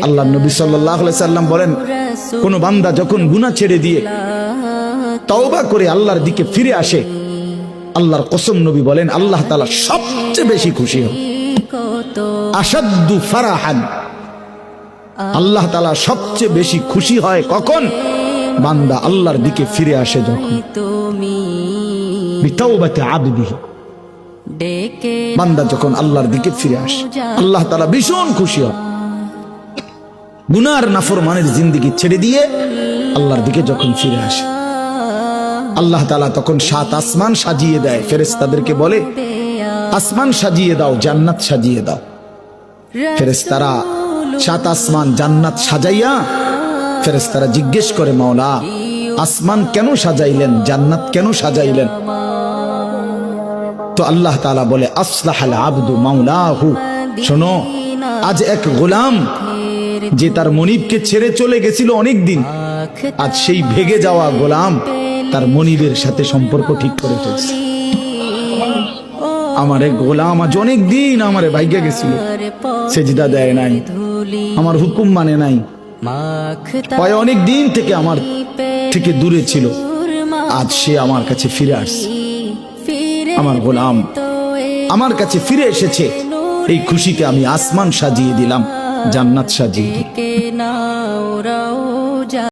আল্লাহ নবী সাল্লাল্লাহু আলাইহি সাল্লাম বলেন, কোন বান্দা যখন গুনাহ ছেড়ে দিয়ে তওবা করে আল্লাহর দিকে ফিরে আসে, আল্লাহর কসম নবী বলেন আল্লাহ তাআলা সবচেয়ে বেশি খুশি হন। আশাদ্দু ফারাহান, আল্লাহ তাআলা সবচেয়ে বেশি খুশি হয় কখন? বান্দা আল্লাহর দিকে ফিরে আসে যখন। বিতাওবাতি আবদিহি, বান্দা যখন আল্লাহর দিকে ফিরে আসে আল্লাহ তাআলা ভীষণ খুশি হয়। গুনার নাফরমানের জিন্দেগি ছেড়ে দিয়ে আল্লাহর দিকে যখন ফিরে আসে, আল্লাহ তাআলা তখন 7 আসমান সাজিয়ে দেয়। ফেরেশতাদেরকে বলে, আসমান সাজিয়ে দাও, জান্নাত সাজিয়ে দাও। ফেরেশতারা 7 আসমান জান্নাত সাজাইয়া ফেরেশতারা জিজ্ঞেস করে, মাওলা আসমান কেন সাজাইলেন, জান্নাত কেন সাজাইলেন? তো আল্লাহ তাআলা বলে, আসলাহাল আবদু মাওলাহু, শোনো, আজ এক গোলাম যে তার মনিবকে ছেড়ে চলে গেছিল অনেক দিন, আজ সেই ভেগে যাওয়া গোলাম তার মনিবের সাথে সম্পর্ক ঠিক করে ফেলছে। আমার এক গোলাম আজ অনেক দিন আমারে ভাইগা গেছিল, সেজদা দেয় নাই, আমার হুকুম মানে নাই, অনেক দিন থেকে আমার থেকে দূরে ছিল, আজ সে আমার কাছে ফিরে আসছে। আমার গোলাম আমার কাছে ফিরে এসেছে, এই খুশিতে আমি আসমান সাজিয়ে দিলাম, জান্নাত সাজিয়ে দিলাম।